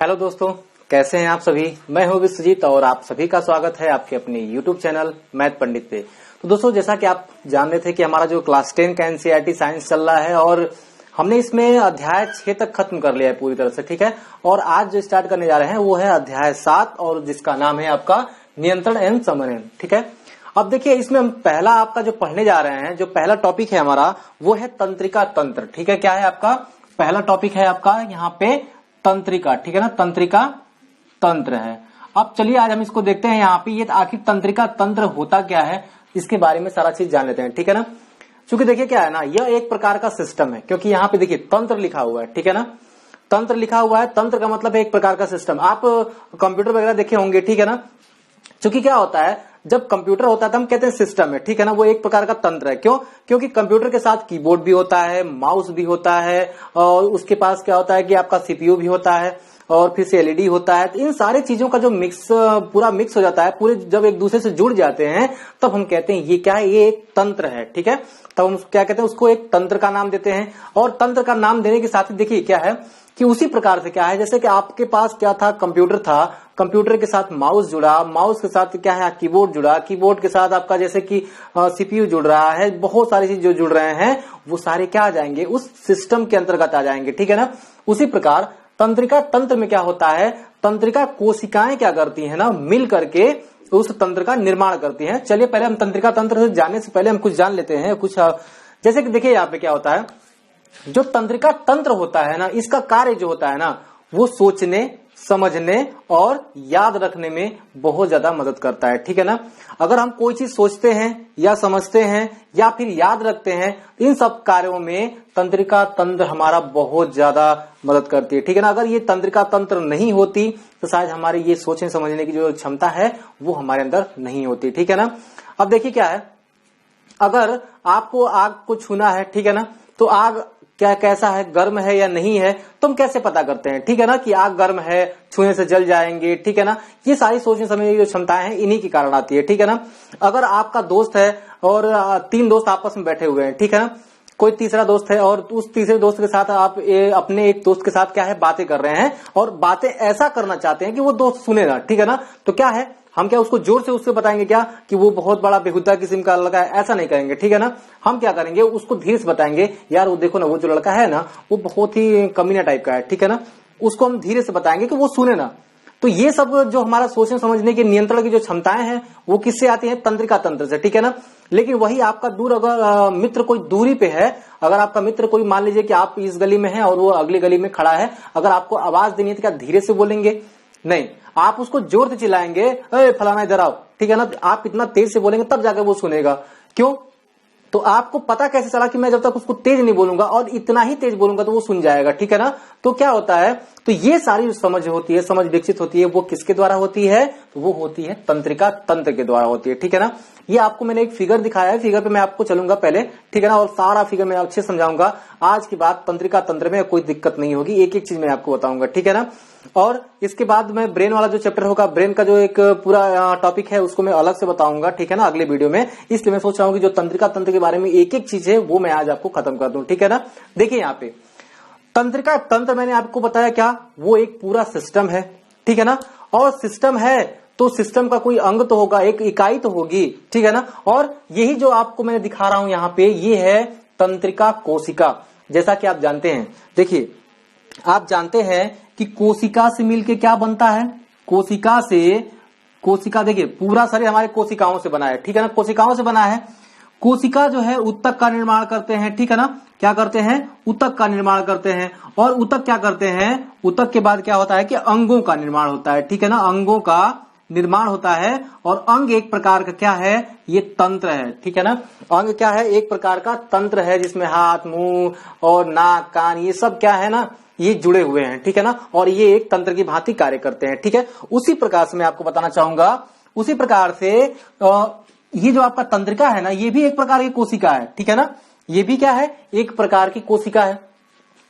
Hello दोस्तों, कैसे हैं आप सभी। मैं हूं विश्वजीत और आप सभी का स्वागत है आपके अपने यूट्यूब चैनल मैथ पंडित पे। तो दोस्तों, जैसा कि आप जान रहे थे कि हमारा जो क्लास 10 का एनसीईआरटी साइंस चल रहा है और हमने इसमें अध्याय 6 तक खत्म कर लिया है पूरी तरह से, ठीक है। और आज जो स्टार्ट करने जा रहे हैं वो है अध्याय 7 और जिसका नाम है आपका नियंत्रण एवं समन्वय, ठीक है। अब देखिए, इसमें हम पहला आपका जो पढ़ने जा रहे हैं, जो पहला टॉपिक है हमारा वो है तंत्रिका तंत्र, ठीक है। क्या है आपका पहला टॉपिक है आपका यहाँ पे तंत्रिका, ठीक है ना। तंत्रिका तंत्र है। अब चलिए आज हम इसको देखते हैं यहाँ पे ये आखिर तंत्रिका तंत्र होता क्या है, इसके बारे में सारा चीज जान लेते हैं, ठीक है ना। क्योंकि देखिए क्या है ना, यह एक प्रकार का सिस्टम है, क्योंकि यहाँ पे देखिए तंत्र लिखा हुआ है, ठीक है ना। तंत्र लिखा हुआ है, तंत्र का मतलब है एक प्रकार का सिस्टम। आप कंप्यूटर वगैरह देखे होंगे, ठीक है ना। क्योंकि क्या होता है, जब कंप्यूटर होता है तो हम कहते हैं सिस्टम है, ठीक है ना। वो एक प्रकार का तंत्र है। क्यों? क्योंकि कंप्यूटर के साथ कीबोर्ड भी होता है, माउस भी होता है और उसके पास क्या होता है कि आपका सीपीयू भी होता है और फिर से एलईडी होता है। तो इन सारे चीजों का जो पूरा मिक्स हो जाता है, पूरे जब एक दूसरे से जुड़ जाते हैं तब हम कहते हैं ये क्या है, ये एक तंत्र है, ठीक है। तब हम क्या कहते हैं, उसको एक तंत्र का नाम देते हैं। और तंत्र का नाम देने के साथ ही देखिए क्या है कि उसी प्रकार से क्या है, जैसे कि आपके पास क्या था, कंप्यूटर था, कंप्यूटर के साथ माउस जुड़ा, माउस के साथ क्या है कीबोर्ड जुड़ा, कीबोर्ड के साथ आपका जैसे कि सीपीयू जुड़ रहा है, बहुत सारी चीज जो जुड़ रहे हैं वो सारे क्या आ जाएंगे, उस सिस्टम के अंतर्गत आ जाएंगे, ठीक है ना। उसी प्रकार तंत्रिका तंत्र में क्या होता है, तंत्रिका कोशिकाएं क्या करती है ना, मिल करके उस तंत्र का निर्माण करती हैं। चलिए पहले हम तंत्रिका तंत्र से जानने से पहले हम कुछ जान लेते हैं कुछ। जैसे कि देखिए यहाँ पे क्या होता है, जो तंत्रिका तंत्र होता है ना, इसका कार्य जो होता है ना, वो सोचने, समझने और याद रखने में बहुत ज्यादा मदद करता है, ठीक है ना। अगर हम कोई चीज सोचते हैं या समझते हैं या फिर याद रखते हैं, इन सब कार्यों में तंत्रिका तंत्र हमारा बहुत ज्यादा मदद करती है, ठीक है ना। अगर ये तंत्रिका तंत्र नहीं होती तो शायद हमारी ये सोचने समझने की जो क्षमता है वो हमारे अंदर नहीं होती, ठीक है ना। अब देखिए क्या है, अगर आपको आग को छूना है, ठीक है ना, तो आग क्या कैसा है, गर्म है या नहीं है, तुम कैसे पता करते हैं, ठीक है ना, कि आग गर्म है, छूने से जल जाएंगे, ठीक है ना। ये सारी सोचने समझने की जो क्षमताएं हैं इन्हीं के कारण आती है, ठीक है ना। अगर आपका दोस्त है और 3 दोस्त आपस में बैठे हुए हैं, ठीक है ना, कोई तीसरा दोस्त है और उस तीसरे दोस्त के साथ आप अपने एक दोस्त के साथ क्या है बातें कर रहे हैं और बातें ऐसा करना चाहते हैं कि वो दोस्त सुने ना, ठीक है ना। तो क्या है, हम क्या उसको जोर से उससे बताएंगे क्या कि वो बहुत बड़ा बेहुदा किस्म का लड़का है, ऐसा नहीं करेंगे, ठीक है ना। हम क्या करेंगे, उसको धीरे से बताएंगे, यार वो देखो ना, वो जो लड़का है ना वो बहुत ही कमीना टाइप का है, ठीक है ना। उसको हम धीरे से बताएंगे कि वो सुने ना। तो ये सब जो हमारा सोचने समझने के नियंत्रण की जो क्षमताएं हैं वो किससे आती हैं, तंत्रिका तंत्र से, ठीक है ना। लेकिन वही आपका दूर अगर मित्र कोई दूरी पे है, अगर आपका मित्र कोई मान लीजिए कि आप इस गली में हैं और वो अगली गली में खड़ा है, अगर आपको आवाज देनी है तो क्या धीरे से बोलेंगे? नहीं, आप उसको जोर से चिल्लाएंगे, अरे फलाना इधर आओ, ठीक है ना। आप इतना तेज से बोलेंगे तब जाकर वो सुनेगा। क्यों? तो आपको पता कैसे चला कि मैं जब तक उसको तेज नहीं बोलूंगा और इतना ही तेज बोलूंगा तो वो सुन जाएगा, ठीक है ना। तो क्या होता है, तो ये सारी समझ होती है, समझ विकसित होती है, वो किसके द्वारा होती है, तो वो होती है तंत्रिका तंत्र के द्वारा होती है, ठीक है ना। ये आपको मैंने एक फिगर दिखाया है, फिगर पे मैं आपको चलूंगा पहले, ठीक है ना, और सारा फिगर मैं अच्छे समझाऊंगा। आज की बात तंत्रिका तंत्र में कोई दिक्कत नहीं होगी, एक एक चीज मैं आपको बताऊंगा, ठीक है ना। और इसके बाद मैं ब्रेन वाला जो चैप्टर होगा, ब्रेन का जो एक पूरा टॉपिक है उसको मैं अलग से बताऊंगा, ठीक है ना, अगले वीडियो में। इसलिए मैं सोच रहा हूँ कि जो तंत्रिका तंत्र के बारे में एक एक चीज है वो मैं आज आपको खत्म कर दूं, ठीक है ना। देखिए यहाँ पे तंत्रिका तंत्र मैंने आपको बताया क्या, वो एक पूरा सिस्टम है, ठीक है ना। और सिस्टम है तो सिस्टम का कोई अंग तो होगा, एक इकाई तो होगी, ठीक है ना। और यही जो आपको मैं दिखा रहा हूं यहाँ पे, ये है तंत्रिका कोशिका। जैसा कि आप जानते हैं, देखिए आप जानते हैं कि कोशिका से मिलके क्या बनता है, कोशिका देखिए पूरा शरीर हमारे कोशिकाओं से बना है, ठीक है ना, कोशिकाओं से बना है। कोशिका जो है ऊतक का निर्माण करते हैं, ठीक है ना। क्या करते हैं, ऊतक का निर्माण करते हैं। और ऊतक क्या करते हैं, ऊतक के बाद क्या होता है कि अंगों का निर्माण होता है, ठीक है ना, अंगों का निर्माण होता है। और अंग एक प्रकार का क्या है, ये तंत्र है, ठीक है ना। अंग क्या है, एक प्रकार का तंत्र है जिसमें हाथ, मुंह और नाक, कान, ये सब क्या है ना, ये जुड़े हुए हैं, ठीक है ना। और ये एक तंत्र की भांति कार्य करते हैं, ठीक है। उसी प्रकार से मैं आपको बताना चाहूंगा, उसी प्रकार से ये जो आपका तंत्रिका है ना, ये भी एक प्रकार की कोशिका है, ठीक है ना। ये भी क्या है, एक प्रकार की कोशिका है।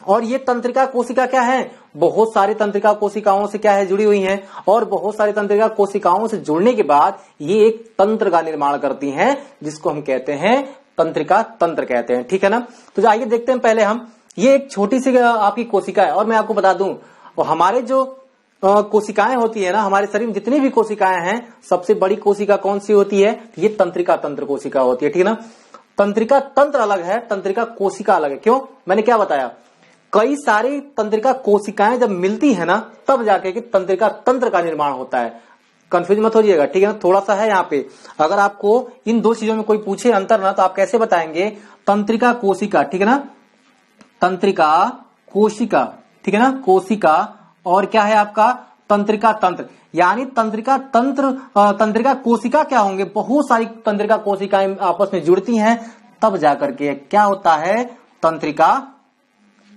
और ये तंत्रिका कोशिका क्या है, बहुत सारी तंत्रिका कोशिकाओं से क्या है जुड़ी हुई हैं। और बहुत सारी तंत्रिका कोशिकाओं से जुड़ने के बाद ये एक तंत्र का निर्माण करती हैं, जिसको हम कहते हैं तंत्रिका तंत्र कहते हैं, ठीक है ना। तो आइए देखते हैं पहले हम, ये एक छोटी सी आपकी कोशिका है। और मैं आपको बता दूं, हमारे जो कोशिकाएं होती है ना, हमारे शरीर में जितनी भी कोशिकाएं हैं, सबसे बड़ी कोशिका कौन सी होती है? ये तंत्रिका तंत्र कोशिका होती है, ठीक है ना। तंत्रिका तंत्र अलग है, तंत्रिका कोशिका अलग है। क्यों? मैंने क्या बताया, कई सारी तंत्रिका कोशिकाएं जब मिलती है ना, तब जाके कि तंत्रिका तंत्र का निर्माण होता है। कंफ्यूज मत हो जाइएगा, ठीक है ना। थोड़ा सा है यहाँ पे, अगर आपको इन दो चीजों में कोई पूछे अंतर ना, तो आप कैसे बताएंगे? तंत्रिका कोशिका, ठीक है ना, तंत्रिका कोशिका, ठीक है ना, कोशिका, और क्या है आपका? तंत्रिका तंत्र। यानी तंत्रिका तंत्र, तंत्रिका कोशिका क्या होंगे? बहुत सारी तंत्रिका कोशिकाएं आपस में जुड़ती हैं, तब जाकर के क्या होता है? तंत्रिका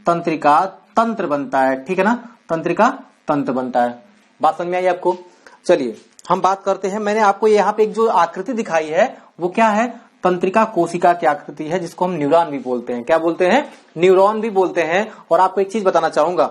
तंत्र बनता है, ठीक है ना, तंत्रिका तंत्र बनता है। बात समझ में आई आपको? चलिए हम बात करते हैं। मैंने आपको यहाँ पे एक जो आकृति दिखाई है वो क्या है? तंत्रिका कोशिका की आकृति है, जिसको हम न्यूरॉन भी बोलते हैं। क्या बोलते हैं? न्यूरॉन भी बोलते हैं। और आपको एक चीज बताना चाहूंगा,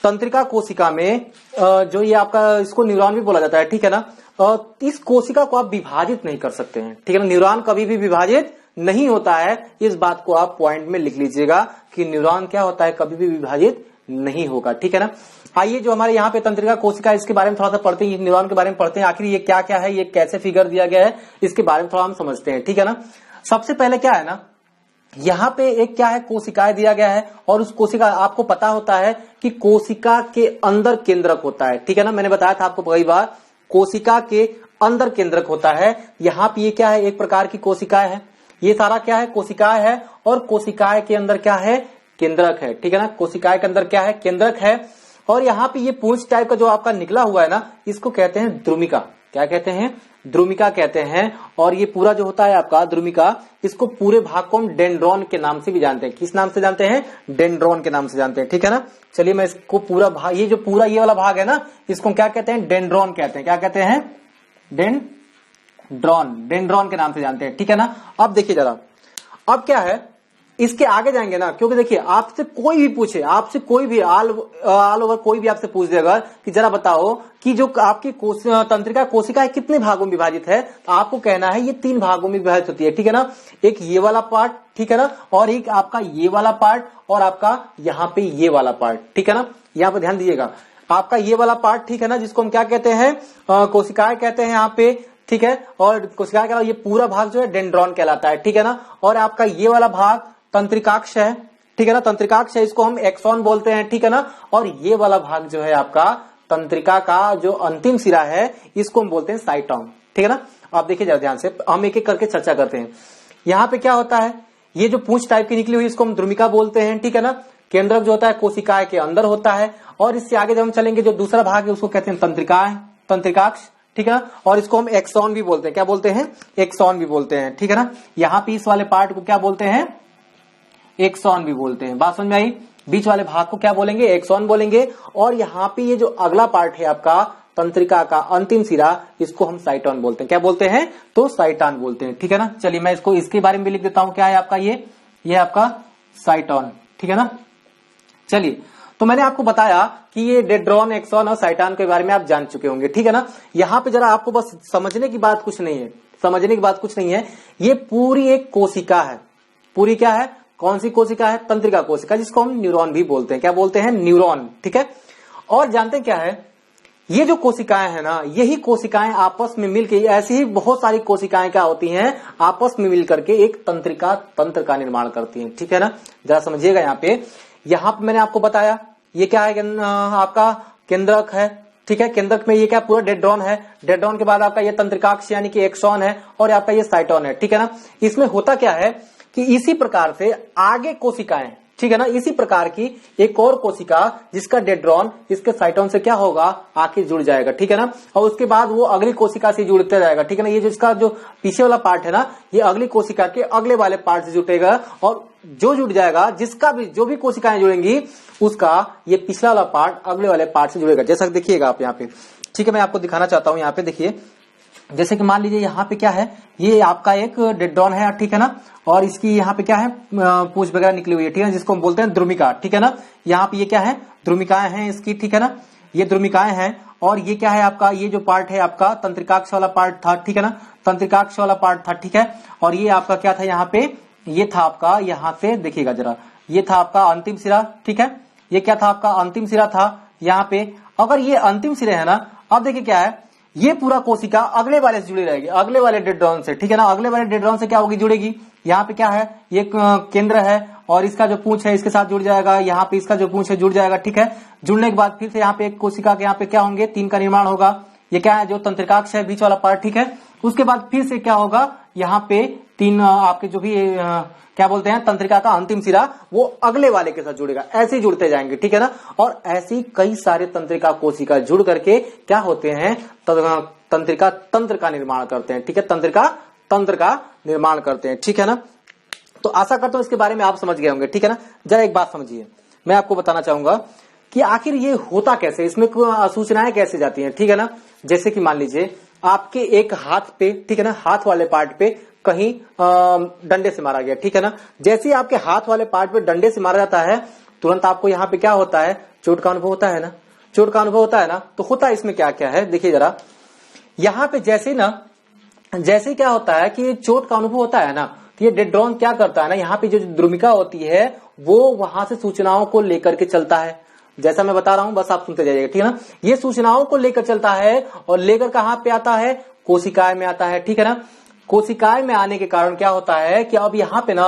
तंत्रिका कोशिका में जो ये आपका, इसको न्यूरॉन भी बोला जाता है, ठीक है ना। इस कोशिका को आप विभाजित नहीं कर सकते हैं, ठीक है ना। न्यूरॉन कभी भी विभाजित नहीं होता है, इस बात को आप पॉइंट में लिख लीजिएगा कि न्यूरॉन क्या होता है? कभी भी विभाजित नहीं होगा, ठीक है ना। आइए जो हमारे यहाँ पे तंत्रिका कोशिका, इसके बारे में थोड़ा सा पढ़ते हैं, न्यूरॉन के बारे में पढ़ते हैं, आखिर ये क्या क्या है, ये कैसे फिगर दिया गया है, इसके बारे में थोड़ा हम समझते हैं, ठीक है ना। सबसे पहले क्या है ना, यहाँ पे एक क्या है? कोशिकाएं दिया गया है, और उस कोशिका, आपको पता होता है कि कोशिका के अंदर केंद्रक होता है, ठीक है ना। मैंने बताया था आपको कई बार, कोशिका के अंदर केंद्रक होता है। यहाँ पे ये क्या है? एक प्रकार की कोशिकाएं है, ये सारा क्या है? कोशिकाएं है, और कोशिकाएं के अंदर क्या है? केंद्रक है, ठीक है ना। कोशिकाएं के अंदर क्या है? केंद्रक है। और यहाँ पे ये पूंछ टाइप का जो आपका निकला हुआ है ना, इसको कहते हैं द्रुमिका। क्या कहते हैं? द्रुमिका कहते हैं। और ये पूरा जो होता है आपका द्रुमिका, इसको पूरे भाग को हम डेंड्रॉन के नाम से भी जानते हैं। किस नाम से जानते हैं? डेंड्रॉन के नाम से जानते हैं, ठीक है ना। चलिए मैं इसको पूरा भाग, ये जो पूरा ये वाला भाग है ना, इसको क्या कहते हैं? डेंड्रॉन कहते हैं। क्या कहते हैं? डेंड्रॉन के नाम से जानते हैं, ठीक है ना। अब देखिए जरा, अब क्या है, इसके आगे जाएंगे ना, क्योंकि देखिए आपसे कोई भी पूछे, आपसे कोई भी ऑल ओवर कोई भी आपसे पूछ देगा कि जरा बताओ कि जो आपकी तंत्रिका कोशिका कितने भागों में विभाजित है, तो आपको कहना है ये 3 भागों में विभाजित होती है, ठीक है ना। एक ये वाला पार्ट, ठीक है ना, और एक आपका ये वाला पार्ट, और आपका यहाँ पे ये वाला पार्ट, ठीक है ना। यहाँ पे ध्यान दीजिएगा, आपका ये वाला पार्ट, ठीक है ना, जिसको हम क्या कहते हैं? कोशिकाएं कहते हैं यहाँ पे, ठीक है। और कोशिका के ये पूरा भाग जो है डेंड्रॉन कहलाता है, ठीक है ना। और आपका ये वाला भाग तंत्रिकाक्ष है, ठीक है ना, तंत्रिकाक्ष है, इसको हम एक्सॉन बोलते हैं, ठीक है ना। और ये वाला भाग जो है आपका तंत्रिका का जो अंतिम सिरा है, इसको हम बोलते हैं साइटोन, ठीक है ना। आप देखिए जरा ध्यान से, हम एक एक करके चर्चा करते हैं। यहाँ पे क्या होता है? ये जो पूंछ टाइप की निकली हुई, इसको हम द्रुमिका बोलते हैं, ठीक है ना। केंद्रक जो होता है कोशिकाएं के अंदर होता है। और इससे आगे जब हम चलेंगे, जो दूसरा भाग है उसको कहते हैं तंत्रिकाएं, तंत्रिकाक्ष, ठीक है। और इसको हम एक्सॉन भी बोलते हैं। क्या बोलते हैं? एक्सॉन भी बोलते हैं, ठीक है ना। यहाँ पे इस वाले पार्ट को क्या बोलते हैं? एक्सॉन भी बोलते हैं। बात समझ में आई? बीच वाले भाग को क्या बोलेंगे? एक्सॉन बोलेंगे। और यहाँ पे ये जो अगला पार्ट है आपका तंत्रिका का अंतिम सिरा, इसको हम साइटोन बोलते हैं। क्या बोलते हैं? तो साइटोन बोलते हैं, ठीक है ना। चलिए मैं इसको इसके बारे में भी लिख देता हूं। क्या है आपका? ये आपका साइटोन, ठीक है ना। चलिए, तो मैंने आपको बताया कि ये डेंड्रॉन, एक्सॉन और साइटोन के बारे में आप जान चुके होंगे, ठीक है ना। यहाँ पे जरा आपको बस समझने की बात कुछ नहीं है, समझने की बात कुछ नहीं है। ये पूरी एक कोशिका है। पूरी क्या है? कौन सी कोशिका है? तंत्रिका कोशिका, जिसको हम न्यूरॉन भी बोलते हैं। क्या बोलते हैं? न्यूरॉन, ठीक है। और जानते हैं क्या है? ये जो कोशिकाएं है ना, यही कोशिकाएं आपस में मिलकर, ऐसी ही बहुत सारी कोशिकाएं क्या होती हैं? आपस में मिलकर के एक तंत्रिका तंत्र का निर्माण करती हैं, ठीक है ना। जरा समझिएगा यहाँ पे मैंने आपको बताया ये क्या है? आपका केंद्रक है, ठीक है। केंद्रक में ये क्या? पूरा डेंड्रॉन है। डेंड्रॉन के बाद आपका ये तंत्रिकाक्ष यानी कि एक्सॉन है, और आपका ये साइटोन है, ठीक है ना। इसमें होता क्या है कि इसी प्रकार से आगे कोशिकाएं, ठीक है ना, इसी प्रकार की एक और कोशिका जिसका डेंड्रॉन इसके साइटोन से क्या होगा? आके जुड़ जाएगा, ठीक है ना। और उसके बाद वो अगली कोशिका से जुड़ते जाएगा, ठीक है ना। ये जो इसका जो पीछे वाला पार्ट है ना, ये अगली कोशिका के अगले वाले पार्ट से जुटेगा, और जो जुड़ जाएगा, जिसका भी जो भी कोशिकाएं जुड़ेंगी, उसका ये पिछला वाला पार्ट अगले वाले पार्ट से जुड़ेगा। जैसा देखिएगा आप यहाँ पे, ठीक है। मैं आपको दिखाना चाहता हूँ। यहाँ पे देखिए, जैसे कि मान लीजिए यहाँ पे क्या है? ये आपका एक डेंड्रॉन है, ठीक है ना। और इसकी यहाँ पे क्या है? पूंछ वगैरह निकली हुई है, ठीक है, जिसको हम बोलते हैं द्रुमिका, ठीक है ना। यहाँ पे ये क्या है? द्रुमिकाएं हैं इसकी, ठीक है ना। ये द्रुमिकाएं हैं। और ये क्या है आपका? ये जो पार्ट है आपका तंत्रिकाक्ष वाला पार्ट था, ठीक है ना। तंत्रिकाक्ष वाला पार्ट था, ठीक है। और ये आपका क्या था? यहाँ पे ये था आपका, यहाँ से देखिएगा जरा, ये था आपका अंतिम सिरा, ठीक है। ये क्या था? आपका अंतिम सिरा था। यहाँ पे अगर ये अंतिम सिरे है ना, अब देखिए क्या है, ये पूरा कोशिका अगले वाले से जुड़ी रहेगी, अगले वाले डेड्रॉन से, ठीक है ना। अगले वाले डेड्रॉन से क्या होगी, जुड़ेगी। यहाँ पे क्या है, ये केंद्र है और इसका जो पूंछ है इसके साथ जुड़ जाएगा, यहाँ पे इसका जो पूंछ है जुड़ जाएगा, ठीक है। जुड़ने के बाद फिर से यहाँ पे एक कोशिका के यहाँ पे क्या होंगे, 3 का निर्माण होगा। ये क्या है, जो तंत्रिकाक्ष है बीच वाला पार्ट, ठीक है। उसके बाद फिर से क्या होगा, यहाँ पे 3 आपके जो भी क्या बोलते हैं तंत्रिका का अंतिम सिरा, वो अगले वाले के साथ जुड़ेगा, ऐसे ही जुड़ते जाएंगे, ठीक है ना। और ऐसी कई सारे तंत्रिका कोशिका जुड़ करके क्या होते हैं, तंत्रिका तंत्र का निर्माण करते हैं, ठीक है। तंत्रिका तंत्र का निर्माण करते हैं, ठीक है ना। तो आशा करता हूं इसके बारे में आप समझ गए होंगे, ठीक है ना। जरा एक बात समझिए, मैं आपको बताना चाहूंगा कि आखिर ये होता कैसे, इसमें सूचनाएं कैसे जाती हैं, ठीक है ना। जैसे कि मान लीजिए आपके एक हाथ पे, ठीक है ना, हाथ वाले पार्ट पे कहीं डंडे से मारा गया, ठीक है ना। जैसे ही आपके हाथ वाले पार्ट पे डंडे से मारा जाता है, तुरंत आपको यहाँ पे क्या होता है, चोट का अनुभव होता है ना, चोट का अनुभव होता है ना। तो होता है इसमें क्या क्या है, देखिए जरा, यहाँ पे जैसे क्या होता है कि चोट का अनुभव होता है ना, तो ये डेड्रॉन क्या करता है ना, यहाँ पे जो द्रुमिका होती है वो वहां से सूचनाओं को लेकर के चलता है। जैसा मैं बता रहा हूं बस आप सुनते जाइएगा, ठीक है ना। ये सूचनाओं को लेकर चलता है और लेकर कहां पे आता है, कोशिकाएं में आता है, ठीक है ना। कोशिकाएं में आने के कारण क्या होता है कि अब यहाँ पे ना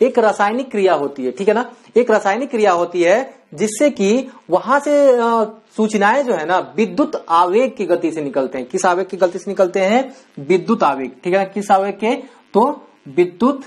एक रासायनिक क्रिया होती है, ठीक है ना। एक रासायनिक क्रिया होती है जिससे कि वहां से सूचनाएं जो है ना विद्युत आवेग की गति से निकलते हैं। किस आवेग की गति से निकलते हैं, विद्युत आवेग, ठीक है ना। किस आवेग के, तो विद्युत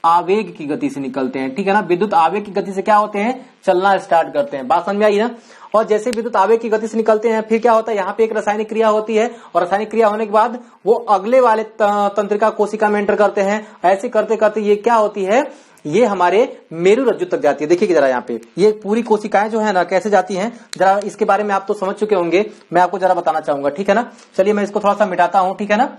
आवेग की गति से निकलते हैं, ठीक है ना। विद्युत आवेग की गति से क्या होते हैं, चलना स्टार्ट करते हैं। बात समझ में आई ना। और जैसे विद्युत आवेग की गति से निकलते हैं फिर क्या होता है, यहाँ पे एक रासायनिक क्रिया होती है और रासायनिक क्रिया होने के बाद वो अगले वाले तंत्रिका कोशिका में एंटर करते हैं। ऐसे करते करते ये क्या होती है, ये हमारे मेरु रज्जु तक जाती है। देखिए जरा यहाँ पे ये पूरी कोशिकाएं जो है ना कैसे जाती हैं, जरा इसके बारे में आप तो समझ चुके होंगे, मैं आपको जरा बताना चाहूंगा, ठीक है ना। चलिए मैं इसको थोड़ा सा मिटाता हूं, ठीक है ना।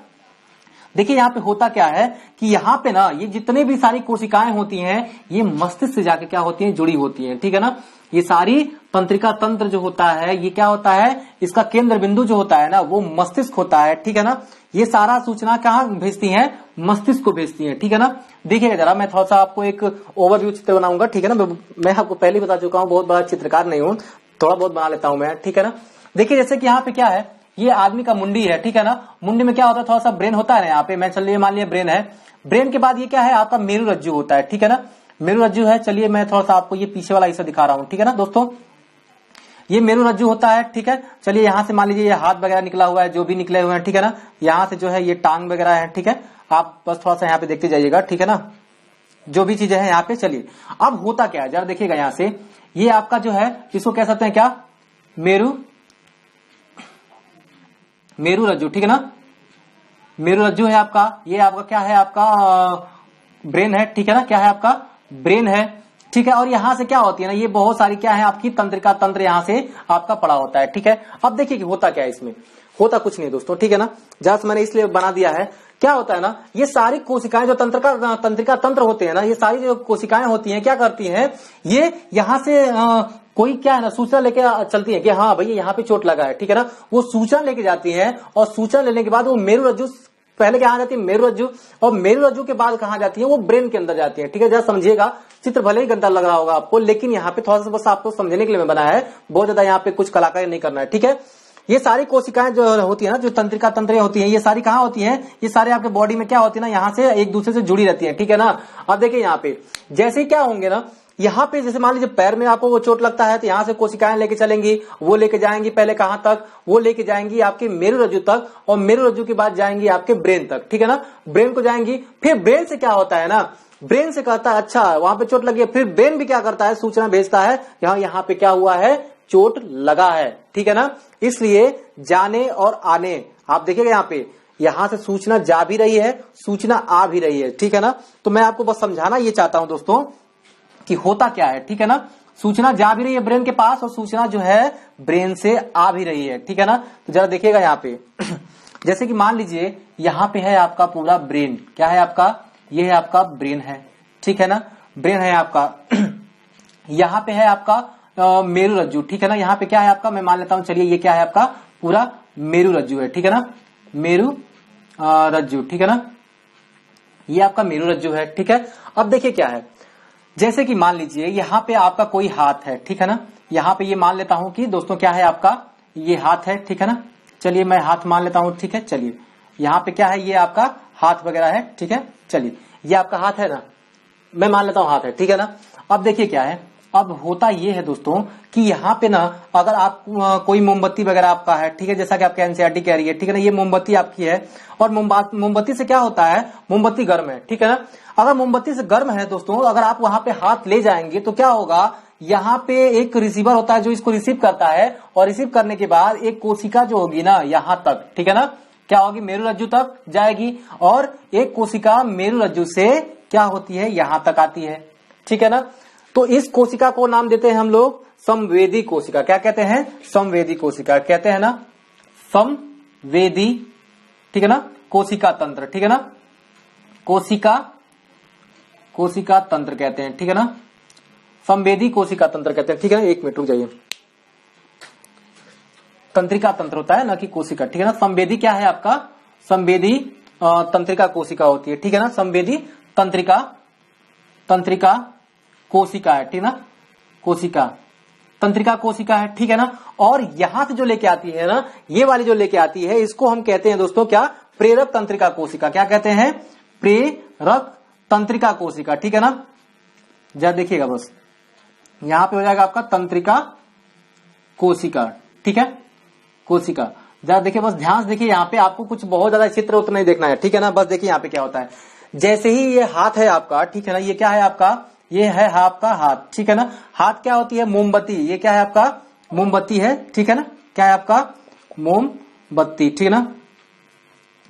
देखिए यहाँ पे होता क्या है कि यहाँ पे ना ये जितने भी सारी कोशिकाएं होती हैं ये मस्तिष्क से जाके क्या होती हैं, जुड़ी होती हैं, ठीक है ना। ये सारी तंत्रिका तंत्र जो होता है ये क्या होता है, इसका केंद्र बिंदु जो होता है ना वो मस्तिष्क होता है, ठीक है ना। ये सारा सूचना कहाँ भेजती है, मस्तिष्क को भेजती है, ठीक है ना। देखिएगा जरा, मैं थोड़ा सा आपको एक ओवरव्यू चित्र बनाऊंगा, ठीक है ना। मैं आपको पहले बता चुका हूँ, बहुत बड़ा चित्रकार नहीं हूँ, थोड़ा बहुत बना लेता हूं मैं, ठीक है ना। देखिए जैसे कि यहाँ पे क्या है, ये आदमी का मुंडी है, ठीक है ना। मुंडी में क्या होता है, थोड़ा सा ब्रेन होता है ना यहाँ पे, मैं चलिए मान लिया ब्रेन है। ब्रेन के बाद ये क्या है, आपका मेरु रज्जु होता है, ठीक है ना। मेरु रज्जु है, चलिए मैं थोड़ा सा आपको ये पीछे वाला हिस्सा दिखा रहा हूँ, ठीक है ना दोस्तों। ये मेरु रज्जु होता है, ठीक है। चलिए यहाँ से मान लीजिए ये हाथ वगैरह निकला हुआ है, जो भी निकले हुए हैं, ठीक है ना। यहाँ से जो है ये टांग वगैरह है, ठीक है। आप बस थोड़ा सा यहाँ पे देखते जाइएगा, ठीक है ना, जो भी चीजें हैं यहाँ पे। चलिए अब होता क्या है जरा देखिएगा, यहाँ से ये आपका जो है इसको कह सकते हैं क्या, मेरु रज्जु, ठीक है ना। मेरु रज्जु है आपका, ये आपका क्या है, आपका ब्रेन है, ठीक है ना। क्या है आपका, ब्रेन है, ठीक है। और यहां से क्या होती है ना, ये बहुत सारी क्या है आपकी तंत्रिका तंत्र यहां से आपका पड़ा होता है, ठीक है। अब देखिए कि होता क्या है इसमें, होता कुछ नहीं दोस्तों, ठीक है ना। जहां मैंने इसलिए बना दिया है, क्या होता है ना, ये सारी कोशिकाएं जो तंत्रिका तंत्र होते हैं ना, ये सारी जो कोशिकाएं होती हैं क्या करती हैं, ये यहां से कोई क्या है ना सूचना लेके चलती है कि हाँ भैया यहाँ पे चोट लगा है, ठीक है ना। वो सूचना लेके जाती है और सूचना लेने के बाद वो मेरु रज्जु पहले कहाँ जाती है, मेरु रज्जु, और मेरु रज्जु के बाद कहाँ जाती है, वो ब्रेन के अंदर जाती है, ठीक है। जरा समझिएगा, चित्र भले ही गंदा लग रहा होगा आपको, लेकिन यहाँ पे थोड़ा सा बस आपको समझने के लिए मैं बनाया है, बहुत ज्यादा यहाँ पे कुछ कलाकारी नहीं करना है, ठीक है। ये सारी कोशिकाएं जो होती है ना, जो तंत्रिका तंत्र होती है, ये सारी कहाँ होती है, ये सारे आपके बॉडी में क्या होती है ना, यहाँ से एक दूसरे से जुड़ी रहती है, ठीक है ना। अब देखिए यहाँ पे जैसे ही क्या होंगे ना, यहाँ पे जैसे मान लीजिए पैर में आपको वो चोट लगता है तो यहाँ से कोशिकाएं लेके चलेंगी, वो लेके जाएंगी पहले कहां तक, वो लेके जाएंगी आपके मेरु रज्जु तक, और मेरु रज्जु के बाद जाएंगी आपके ब्रेन तक, ठीक है ना। ब्रेन को जाएंगी, फिर ब्रेन से क्या होता है ना, ब्रेन से कहता है अच्छा वहां पे चोट लगी है, फिर ब्रेन भी क्या करता है, सूचना भेजता है यहाँ पे क्या हुआ है, चोट लगा है, ठीक है ना। इसलिए जाने और आने, आप देखिएगा यहाँ पे, यहां से सूचना जा भी रही है, सूचना आ भी रही है, ठीक है ना। तो मैं आपको बस समझाना ये चाहता हूं दोस्तों कि होता क्या है, ठीक है ना। सूचना जा भी रही है ब्रेन के पास और सूचना जो है ब्रेन से आ भी रही है, ठीक है ना। तो जरा देखिएगा यहाँ पे जैसे कि मान लीजिए यहाँ पे है आपका पूरा ब्रेन, क्या है आपका, ये है आपका ब्रेन है, ठीक है ना। ब्रेन है आपका यहाँ पे है आपका मेरु रज्जु, ठीक है ना। यहाँ पे क्या है आपका, मैं मान लेता हूं, चलिए ये क्या है आपका पूरा मेरु रज्जु है, ठीक है ना। मेरु रज्जु, ठीक है ना, ये आपका मेरु रज्जु है, ठीक है। अब देखिए क्या है, जैसे कि मान लीजिए यहाँ पे आपका कोई हाथ है, ठीक है ना। यहाँ पे ये मान लेता हूं कि दोस्तों क्या है आपका, ये हाथ है, ठीक है ना। चलिए मैं हाथ मान लेता हूं, ठीक है। चलिए यहाँ पे क्या है, ये आपका हाथ वगैरह है, ठीक है। चलिए ये आपका हाथ है ना, मैं मान लेता हूं हाथ है, ठीक है ना। अब देखिए क्या है, अब होता ये है दोस्तों कि यहाँ पे ना अगर आप कोई मोमबत्ती वगैरह आपका है, ठीक है, जैसा कि आपका एनसीईआरटी कह रही है, ठीक है ना, ये मोमबत्ती आपकी है और मोमबत्ती से क्या होता है, मोमबत्ती गर्म है, ठीक है ना। अगर मोमबत्ती से गर्म है दोस्तों, अगर आप वहां पे हाथ ले जाएंगे तो क्या होगा, यहाँ पे एक रिसीवर होता है जो इसको रिसीव करता है और रिसीव करने के बाद एक कोशिका जो होगी ना यहां तक, ठीक है ना, क्या होगी, मेरुरज्जु तक जाएगी और एक कोशिका मेरुरज्जु से क्या होती है, यहां तक आती है, ठीक है ना। तो इस कोशिका को नाम देते हैं हम लोग संवेदी कोशिका। क्या कहते हैं, संवेदी कोशिका कहते हैं ना, संवेदी, ठीक है ना, कोशिका तंत्र, ठीक है ना, कोशिका तंत्र कहते हैं, ठीक है ना, संवेदी कोशिका तंत्र कहते हैं, ठीक है ना। एक मिनट रुक जाइए, तंत्रिका तंत्र होता है ना कि कोशिका, ठीक है ना। संवेदी क्या है आपका, संवेदी तंत्रिका कोशिका होती है, ठीक है ना। संवेदी तंत्रिका कोशिका है, ठीक है ना, कोशिका तंत्रिका कोशिका है, ठीक है ना। और यहां से जो लेके आती है ना, ये वाली जो लेके आती है, इसको हम कहते हैं दोस्तों क्या, प्रेरक तंत्रिका कोशिका। क्या कहते हैं, प्रेरक तंत्रिका कोशिका, ठीक है ना। जरा देखिएगा बस, यहां पे हो जाएगा आपका तंत्रिका कोशिका, ठीक है, कोशिका। जरा देखिए बस, ध्यान से देखिए, यहाँ पे आपको कुछ बहुत ज्यादा चित्र उतना नहीं देखना है, ठीक है ना। बस देखिए यहाँ पे क्या होता है, जैसे ही ये हाथ है आपका, ठीक है ना, ये क्या है आपका, ये है आपका हाथ, ठीक है ना। हाथ क्या होती है, मोमबत्ती, ये क्या है आपका, मोमबत्ती है, ठीक है ना, क्या है आपका, मोमबत्ती, ठीक है ना,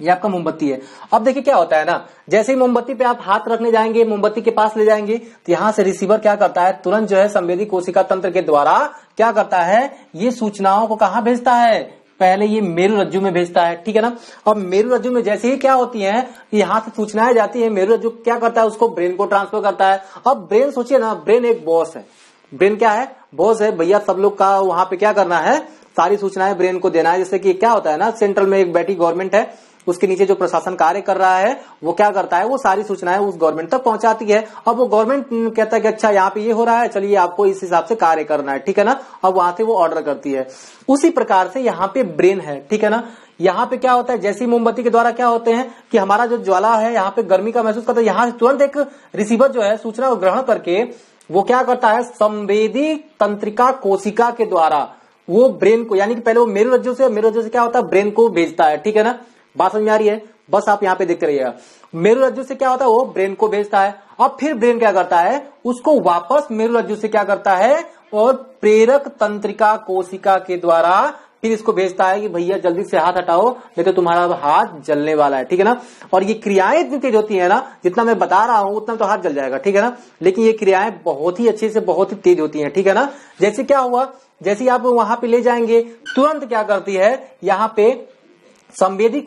ये आपका मोमबत्ती है। अब देखिए क्या होता है ना, जैसे ही मोमबत्ती पे आप हाथ रखने जाएंगे, मोमबत्ती के पास ले जाएंगे, तो यहां से रिसीवर क्या करता है, तुरंत जो है संवेदी कोशिका तंत्र के द्वारा क्या करता है, ये सूचनाओं को कहां भेजता है, पहले ये मेरुरज्जु में भेजता है, ठीक है ना। अब मेरुरज्जु में जैसे ही क्या होती है, यहां से सूचनाएं जाती है, मेरुरज्जु क्या करता है, उसको ब्रेन को ट्रांसफर करता है। अब ब्रेन सोचिए ना, ब्रेन एक बॉस है, ब्रेन क्या है, बॉस है भैया, सब लोग का वहां पे क्या करना है, सारी सूचनाएं ब्रेन को देना है। जैसे कि क्या होता है ना, सेंट्रल में एक बैठी गवर्नमेंट है, उसके नीचे जो प्रशासन कार्य कर रहा है वो क्या करता है, वो सारी सूचनाएं उस गवर्नमेंट तक पहुंचाती है। अब वो गवर्नमेंट कहता है कि अच्छा यहाँ पे ये हो रहा है, चलिए आपको इस हिसाब से कार्य करना है, ठीक है ना। अब वहां से वो ऑर्डर करती है। उसी प्रकार से यहाँ पे ब्रेन है, ठीक है ना। यहाँ पे क्या होता है, जैसी मोमबत्ती के द्वारा क्या होते हैं कि हमारा जो ज्वाला है यहाँ पे गर्मी का महसूस करता है, यहाँ से तुरंत एक रिसीवर जो है सूचना को ग्रहण करके वो क्या करता है, संवेदी तंत्रिका कोशिका के द्वारा वो ब्रेन को, यानी कि पहले वो मेरुरज्जु से क्या होता है, ब्रेन को भेजता है, ठीक है ना। बात समझ में आ रही है, बस आप यहाँ पे देखते रहिएगा। मेरुरज्जु से क्या होता है, वो ब्रेन को भेजता है। अब फिर ब्रेन क्या करता है, उसको वापस मेरुरज्जु से क्या करता है, और प्रेरक तंत्रिका कोशिका के द्वारा फिर इसको भेजता है कि भैया जल्दी से हाथ हटाओ, नहीं तो तुम्हारा हाथ जलने वाला है, ठीक है ना। और ये क्रियाएं इतनी तेज होती है ना, जितना मैं बता रहा हूं उतना तो हाथ जल जाएगा, ठीक है ना। लेकिन ये क्रियाएं बहुत ही अच्छे से बहुत ही तेज होती हैं, ठीक है ना। जैसे क्या हुआ, जैसे आप वहां पे ले जाएंगे, तुरंत क्या करती है, यहाँ पे संवेदी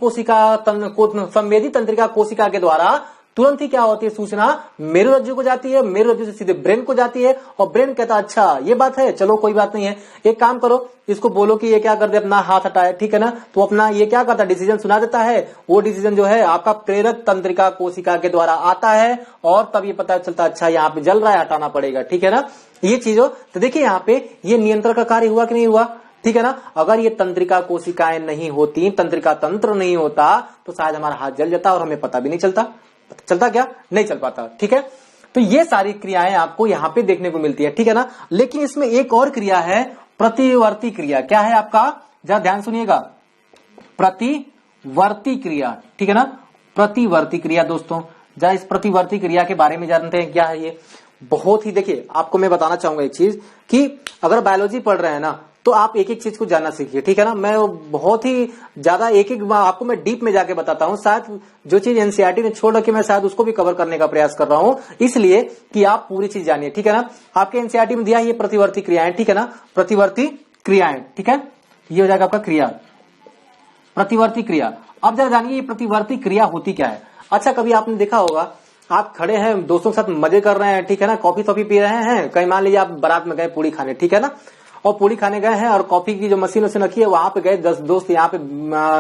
तंत्रिका कोशिका के द्वारा तुरंत ही क्या होती है, सूचना मेरुरज्जु को जाती है, मेरुरज्जु से सीधे ब्रेन को जाती है, और ब्रेन कहता है अच्छा ये बात है, चलो कोई बात नहीं है, एक काम करो, इसको बोलो कि ये क्या कर दे, अपना हाथ हटाए, ठीक है ना। तो अपना ये क्या करता है, डिसीजन सुना देता है। वो डिसीजन जो है आपका प्रेरक तंत्रिका कोशिका के द्वारा आता है, और तब ये पता चलता है अच्छा यहाँ पे जल रहा है, हटाना पड़ेगा, ठीक है ना। ये चीजों तो देखिए यहाँ पे ये नियंत्रण का कार्य हुआ कि नहीं हुआ, ठीक है ना। अगर ये तंत्रिका कोशिकाएं नहीं होती, तंत्रिका तंत्र नहीं होता, तो शायद हमारा हाथ जल जाता और हमें पता भी नहीं चलता क्या, नहीं चल पाता, ठीक है। तो ये सारी क्रियाएं आपको यहाँ पे देखने को मिलती है, ठीक है ना। लेकिन इसमें एक और क्रिया है, प्रतिवर्ती क्रिया। क्या है आपका, जरा ध्यान सुनिएगा, प्रतिवर्ती क्रिया, ठीक है ना। प्रतिवर्ती क्रिया दोस्तों, जरा इस प्रतिवर्ती क्रिया के बारे में जानते हैं, क्या है ये। बहुत ही देखिए, आपको मैं बताना चाहूंगा एक चीज कि अगर बायोलॉजी पढ़ रहे हैं ना, तो आप एक एक चीज को जानना सीखिए, ठीक है ना। मैं बहुत ही ज्यादा एक एक आपको मैं डीप में जाके बताता हूँ, शायद जो चीज एनसीईआरटी ने छोड़ रखी मैं शायद उसको भी कवर करने का प्रयास कर रहा हूँ, इसलिए कि आप पूरी चीज जानिए, ठीक है ना। आपके एनसीईआरटी में दिया है ये प्रतिवर्ती क्रियाएं, ठीक है ना, प्रतिवर्ती क्रियाएं, ठीक है। ये हो जाएगा आपका क्रिया, प्रतिवर्ती क्रिया। अब जरा जानिए ये प्रतिवर्ती क्रिया होती क्या है। अच्छा, कभी आपने देखा होगा, आप खड़े हैं दोस्तों के साथ मजे कर रहे हैं, ठीक है ना, कॉफी पी रहे हैं, कहीं मान लीजिए आप बारात में गए पूरी खाने, ठीक है ना, और पूरी खाने गए हैं और कॉफी की जो मशीन उसे रखी है वहां पे गए, 10 दोस्त यहाँ पे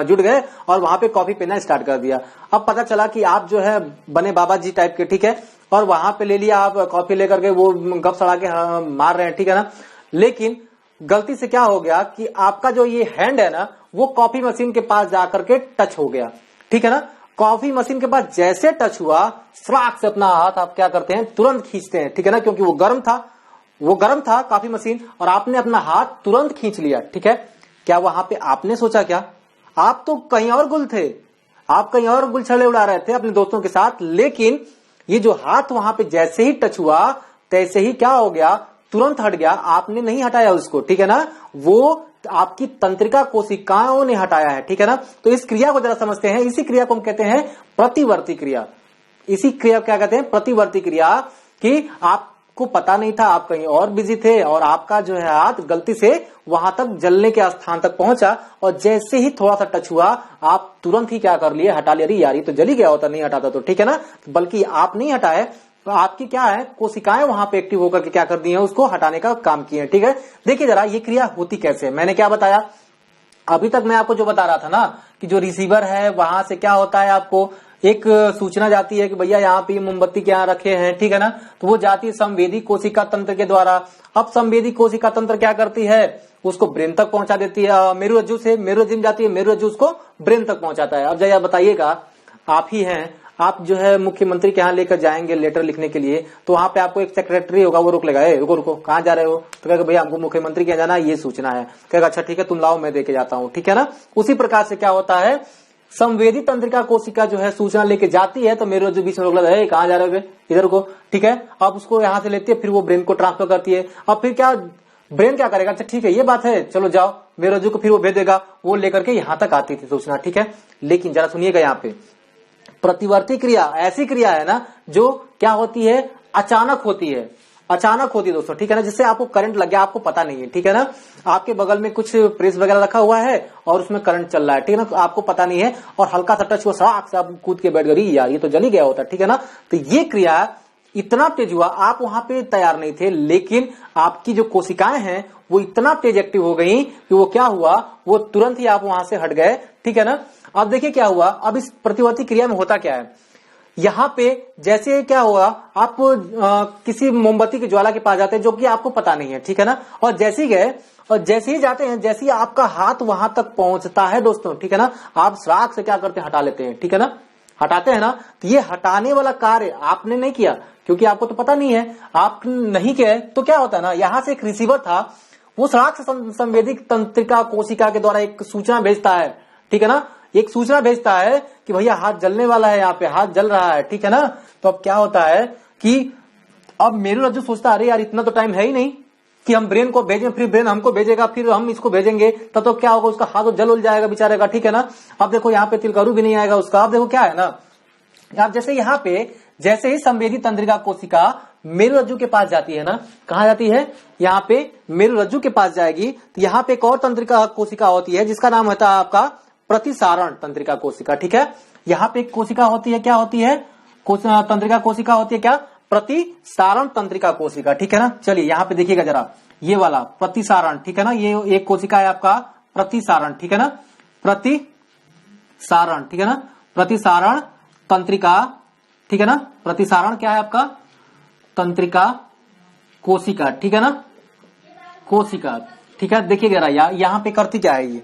जुट गए और वहां पे कॉफी पीना स्टार्ट कर दिया। अब पता चला कि आप जो है बने बाबा जी टाइप के, ठीक है, और वहां पे ले लिया आप कॉफी लेकर के, वो गप सड़ा के मार रहे हैं, ठीक है ना। लेकिन गलती से क्या हो गया कि आपका जो ये हैंड है ना वो कॉफी मशीन के पास जाकर के टच हो गया, ठीक है ना। कॉफी मशीन के पास जैसे टच हुआ, फ्राक से अपना हाथ आप क्या करते हैं, तुरंत खींचते हैं, ठीक है ना, क्योंकि वो गर्म था कॉफी मशीन, और आपने अपना हाथ तुरंत खींच लिया, ठीक है। क्या वहां पे आपने सोचा क्या? आप तो कहीं और गुल थे, आप कहीं और गुलछड़े उड़ा रहे थे अपने दोस्तों के साथ, लेकिन ये जो हाथ वहां पे जैसे ही टच हुआ तैसे ही क्या हो गया, तुरंत हट गया। आपने नहीं हटाया उसको, ठीक है ना, वो आपकी तंत्रिका कोशिकाओं ने हटाया है, ठीक है ना। तो इस क्रिया को जरा समझते हैं। इसी क्रिया को हम कहते हैं प्रतिवर्ती क्रिया। इसी क्रिया को क्या कहते हैं, प्रतिवर्ती क्रिया। कि आपको पता नहीं था, आप कहीं और बिजी थे और आपका जो है हाथ गलती से वहां तक जलने के स्थान तक पहुंचा, और जैसे ही थोड़ा सा टच हुआ आप तुरंत ही क्या कर लिए, हटा लिया। अरे यार ये तो जली गया होता, नहीं हटाता तो, ठीक है ना। बल्कि आप नहीं हटाए, तो आपकी क्या है, कोशिकाएं वहां पे एक्टिव होकर के क्या कर दी है, उसको हटाने का काम किए हैं, ठीक है। देखिए जरा ये क्रिया होती कैसे है। मैंने क्या बताया अभी तक, मैं आपको जो बता रहा था ना कि जो रिसीवर है वहां से क्या होता है, आपको एक सूचना जाती है कि भैया यहाँ पे मोमबत्ती क्या रखे हैं, ठीक है ना। तो वो जाती है संवेदी कोशिका तंत्र के द्वारा। अब संवेदी कोशिका तंत्र क्या करती है, उसको ब्रेन तक पहुंचा देती है। मेरुरज्जु से मेरुरज्जु जाती है, मेरुरज्जु उसको ब्रेन तक पहुंचाता है। अब जरा बताइएगा, आप ही हैं, आप जो है मुख्यमंत्री के यहाँ लेकर जाएंगे लेटर लिखने के लिए, तो वहां पे आपको एक सेक्रेटरी होगा, वो रोक लेगा, रुको रुको कहाँ जा रहे हो, तो कहेगा भैया हमको मुख्यमंत्री के यहाँ जाना, ये सूचना है। कहेगा अच्छा ठीक है तुम लाओ मैं देके जाता हूँ, ठीक है ना। उसी प्रकार से क्या होता है, संवेदी तंत्रिका कोशिका जो है सूचना लेके जाती है, तो मेरुरज्जु बीच में रोक लेता है, कहाँ जा रहे हो इधर को, ठीक है। अब उसको यहाँ से लेती है, फिर वो ब्रेन को ट्रांसफर करती है। अब फिर क्या ब्रेन क्या करेगा, अच्छा ठीक है ये बात है, चलो जाओ, मेरुरज्जु को फिर वो भेज देगा, वो लेकर के यहाँ तक आती थी सूचना, ठीक है। लेकिन जरा सुनिएगा, यहाँ पे प्रतिवर्ती क्रिया ऐसी क्रिया है ना जो क्या होती है, अचानक होती है, अचानक होती है दोस्तों, ठीक है ना। जिससे आपको करंट लग गया, आपको पता नहीं है, ठीक है ना। आपके बगल में कुछ प्रेस वगैरह रखा हुआ है और उसमें करंट चल रहा है, ठीक है ना, आपको पता नहीं है, और हल्का सा टच हुआ, सड़क से आप कूद के बैठ गई, यार ये तो जल ही गया होता, ठीक है ना। तो ये क्रिया इतना तेज हुआ, आप वहां पे तैयार नहीं थे, लेकिन आपकी जो कोशिकाएं हैं वो इतना तेज एक्टिव हो गई कि वो क्या हुआ, वो तुरंत ही आप वहां से हट गए, ठीक है ना। अब देखिए क्या हुआ, अब इस प्रतिवर्ती क्रिया में होता क्या है, यहाँ पे जैसे क्या हुआ, आप किसी मोमबत्ती की ज्वाला के पास जाते हैं जो कि आपको पता नहीं है, ठीक है ना, और जैसे ही गए और जैसे ही जाते हैं, जैसे ही आपका हाथ वहां तक पहुंचता है दोस्तों, ठीक है ना, आप श्राक से क्या करते हैं, हटा लेते हैं, ठीक है ना, हटाते हैं ना। तो ये हटाने वाला कार्य आपने नहीं किया, क्योंकि आपको तो पता नहीं है, आप नहीं किए, तो क्या होता है ना, यहाँ से एक रिसीवर था, वो श्राक से संवेदी तंत्रिका कोशिका के द्वारा एक सूचना भेजता है, ठीक है ना, एक सूचना भेजता है कि भैया हाथ जलने वाला है, यहाँ पे हाथ जल रहा है, ठीक है ना। तो अब क्या होता है कि अब मेरुरज्जु सोचता है, अरे यार इतना तो टाइम है ही नहीं कि हम ब्रेन को भेजें, फिर ब्रेन हमको भेजेगा, फिर हम इसको भेजेंगे, तब तो क्या होगा, उसका हाथ तो जल जाएगा बेचारे का, ठीक है ना। अब देखो यहाँ पे तिलकरू भी नहीं आएगा उसका। अब देखो क्या है ना, आप जैसे यहाँ पे जैसे ही संवेदी तंत्रिका कोशिका मेरुरज्जु के पास जाती है ना, कहा जाती है, यहाँ पे मेरुरज्जु के पास जाएगी, तो यहाँ पे एक और तंत्रिका कोशिका होती है जिसका नाम होता है आपका प्रतिसारण तंत्रिका कोशिका, ठीक है। यहाँ पे एक कोशिका होती है, क्या होती है, तंत्रिका कोशिका होती है क्या, प्रतिसारण तंत्रिका कोशिका, ठीक है ना। चलिए यहाँ पे देखिएगा जरा, ये वाला प्रतिसारण, ठीक है ना, ये एक कोशिका है आपका प्रतिसारण, ठीक है ना, प्रतिसारण, ठीक है ना, प्रतिसारण तंत्रिका, ठीक है ना, प्रतिसारण क्या है आपका, तंत्रिका कोशिका, ठीक है ना, कोशिका, ठीक है। देखिए जरा यहाँ पे करती क्या है,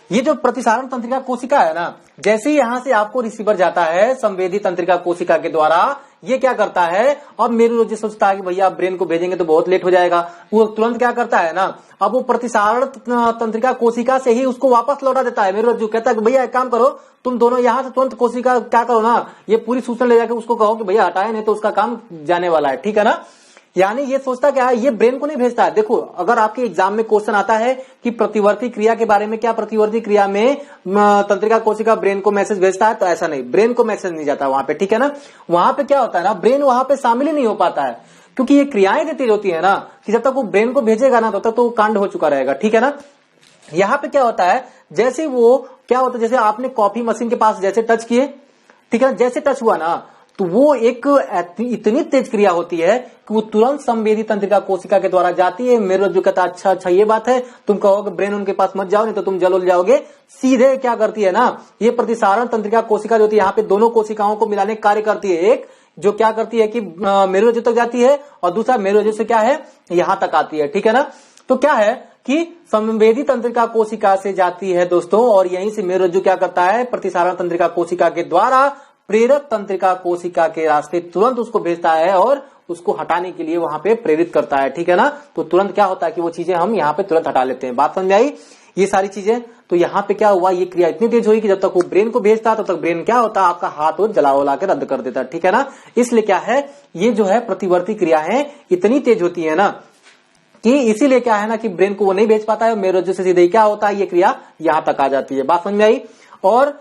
ये जो प्रतिसारण तंत्रिका कोशिका है ना, जैसे ही यहां से आपको रिसीवर जाता है संवेदी तंत्रिका कोशिका के द्वारा, ये क्या करता है, अब मेरुरज्जु सोचता है कि भैया आप ब्रेन को भेजेंगे तो बहुत लेट हो जाएगा, वो तुरंत क्या करता है ना, अब वो प्रतिसारण तंत्रिका कोशिका से ही उसको वापस लौटा देता है। मेरुरज्जु कहता है कि भैया एक काम करो, तुम दोनों यहाँ से तुरंत कोशिका क्या करो ना, ये पूरी सूचना ले जाकर उसको कहो कि भैया हटाए, नहीं तो उसका काम जाने वाला है, ठीक है ना। यानी ये सोचता क्या है, ये ब्रेन को नहीं भेजता है। देखो अगर आपके एग्जाम में क्वेश्चन आता है कि प्रतिवर्ती क्रिया के बारे में, क्या प्रतिवर्ती क्रिया में तंत्रिका कोशिका ब्रेन को मैसेज भेजता है, तो ऐसा नहीं, ब्रेन को मैसेज नहीं जाता वहां पे, ठीक है ना। वहां पे क्या होता है ना, ब्रेन वहां पे शामिल ही नहीं हो पाता है, क्योंकि ये क्रियाएं इतनी तेज होती है ना कि जब तक वो ब्रेन को भेजेगा ना तब तक तो वो कांड हो चुका रहेगा, ठीक है ना। यहाँ पे क्या होता है, जैसे वो क्या होता है, जैसे आपने कॉफी मशीन के पास जैसे टच किए, ठीक है, जैसे टच हुआ ना, तो वो एक इतनी तेज क्रिया होती है कि वो तुरंत संवेदी तंत्रिका कोशिका के द्वारा जाती है। मेरुरज्जु कहता अच्छा अच्छा ये बात है, तुम कहोगे ब्रेन उनके पास मत जाओ नहीं तो तुम जल जाओगे। सीधे क्या करती है ना, ये प्रतिसारण तंत्रिका कोशिका जो होती है यहाँ पे दोनों कोशिकाओं को मिलाने का कार्य करती है। एक जो क्या करती है कि मेरुरज्जु तक जाती है और दूसरा मेरुरज्जु से क्या है यहाँ तक आती है, ठीक है ना। तो क्या है कि संवेदी तंत्रिका कोशिका से जाती है दोस्तों, और यहीं से मेरुरज्जु क्या करता है, प्रतिसारण तंत्रिका कोशिका के द्वारा प्रेरक तंत्रिका कोशिका के रास्ते तुरंत उसको भेजता है और उसको हटाने के लिए वहां पे प्रेरित करता है। ठीक है ना, तो तुरंत क्या होता है कि वो चीजें हम यहाँ पे तुरंत हटा लेते हैं। बात समझ आई ये सारी चीजें। तो यहाँ पे क्या हुआ, ये क्रिया इतनी तेज हुई कि जब तक वो ब्रेन को भेजता तब तक ब्रेन क्या होता, आपका हाथ और जला उला के रद्द कर देता। ठीक है ना, इसलिए क्या है, ये जो है प्रतिवर्ती क्रिया है इतनी तेज होती है ना कि इसीलिए क्या है ना कि ब्रेन को वो नहीं भेज पाता है, मेरुरज्जु से सीधे क्या होता है, ये क्रिया यहां तक आ जाती है। बात समझ में आई। और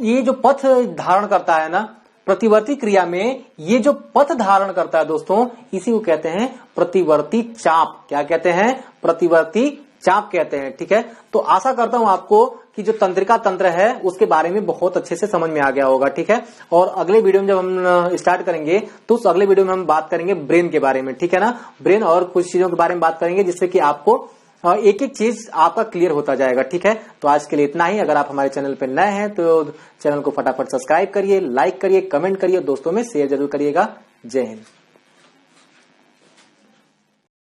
ये जो पथ धारण करता है ना प्रतिवर्ती क्रिया में, ये जो पथ धारण करता है दोस्तों, इसी को कहते हैं प्रतिवर्ती चाप। क्या कहते हैं, प्रतिवर्ती चाप कहते हैं। ठीक है, तो आशा करता हूं आपको कि जो तंत्रिका तंत्र है उसके बारे में बहुत अच्छे से समझ में आ गया होगा। ठीक है, और अगले वीडियो में जब हम स्टार्ट करेंगे तो उस अगले वीडियो में हम बात करेंगे ब्रेन के बारे में। ठीक है ना, ब्रेन और कुछ चीजों के बारे में बात करेंगे जिससे कि आपको एक एक चीज आपका क्लियर होता जाएगा। ठीक है, तो आज के लिए इतना ही। अगर आप हमारे चैनल पर नए हैं तो चैनल को फटाफट सब्सक्राइब करिए, लाइक करिए, कमेंट करिए, दोस्तों में शेयर जरूर करिएगा। जय हिंद।